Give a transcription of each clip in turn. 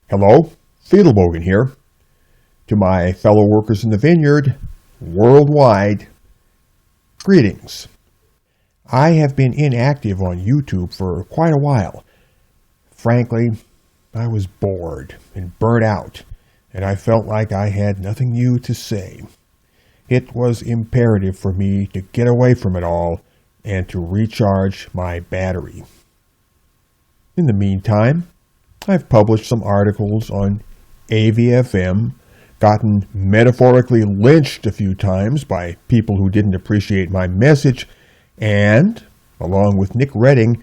Hello, Fiedelbogen here. To my fellow workers in the vineyard, worldwide, greetings. I have been inactive on YouTube for quite a while. Frankly, I was bored and burnt out, and I felt like I had nothing new to say. It was imperative for me to get away from it all and to recharge my battery. In the meantime, I've published some articles on AVFM, gotten metaphorically lynched a few times by people who didn't appreciate my message, and, along with Nick Redding,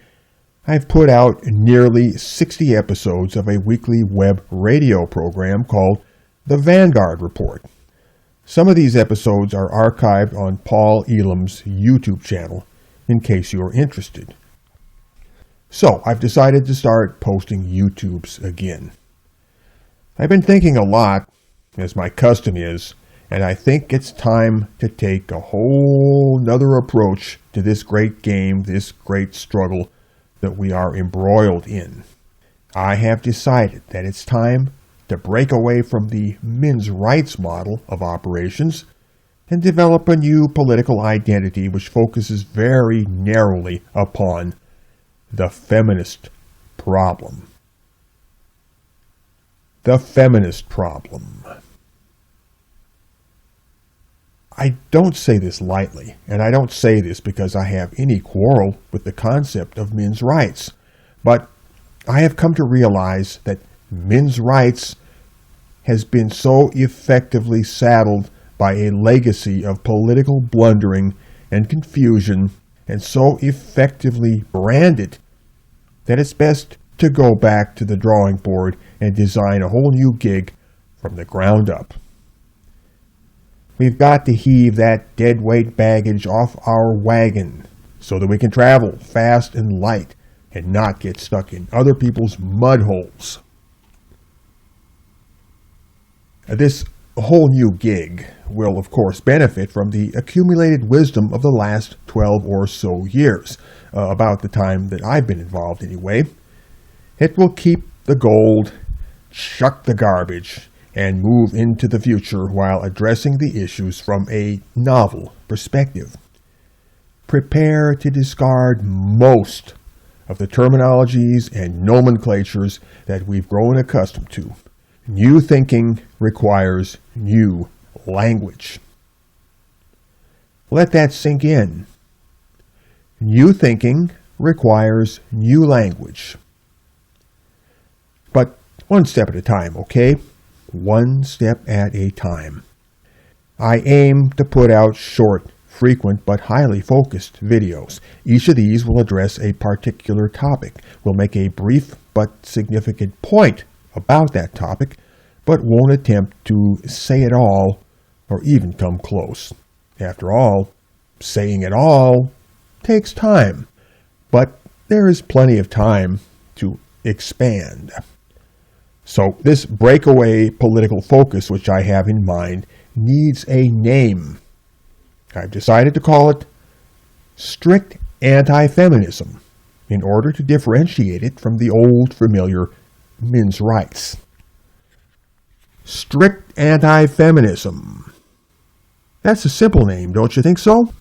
I've put out nearly 60 episodes of a weekly web radio program called The Vanguard Report. Some of these episodes are archived on Paul Elam's YouTube channel, in case you are interested. So, I've decided to start posting YouTubes again. I've been thinking a lot, as my custom is, and I think it's time to take a whole nother approach to this great game, this great struggle that we are embroiled in. I have decided that it's time to break away from the men's rights model of operations and develop a new political identity which focuses very narrowly upon the feminist problem. The feminist problem. I don't say this lightly, and I don't say this because I have any quarrel with the concept of men's rights, but I have come to realize that men's rights has been so effectively saddled by a legacy of political blundering and confusion, and so effectively branded, that it's best to go back to the drawing board and design a whole new gig from the ground up. We've got to heave that deadweight baggage off our wagon so that we can travel fast and light and not get stuck in other people's mud holes. This whole new gig will, of course, benefit from the accumulated wisdom of the last 12 or so years, about the time that I've been involved anyway. It will keep the gold, chuck the garbage, and move into the future while addressing the issues from a novel perspective. Prepare to discard most of the terminologies and nomenclatures that we've grown accustomed to. New thinking requires new language. Let that sink in. New thinking requires new language. But one step at a time, okay? One step at a time. I aim to put out short, frequent, but highly focused videos. Each of these will address a particular topic, will make a brief but significant point about that topic, but won't attempt to say it all or even come close. After all, saying it all takes time, but there is plenty of time to expand. So this breakaway political focus which I have in mind needs a name. I've decided to call it strict anti-feminism in order to differentiate it from the old familiar men's rights. Strict anti-feminism. That's a simple name, don't you think so?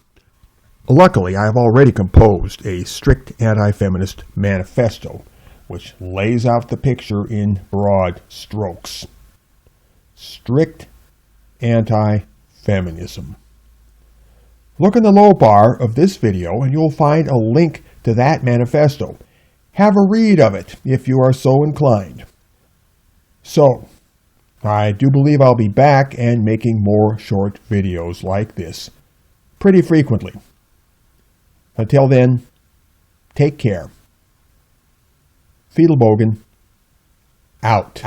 Luckily, I have already composed a strict anti-feminist manifesto, which lays out the picture in broad strokes. Strict anti-feminism. Look in the low bar of this video and you'll find a link to that manifesto. Have a read of it if you are so inclined. So, I do believe I'll be back and making more short videos like this pretty frequently. Until then, take care. Fiedelbogen, out.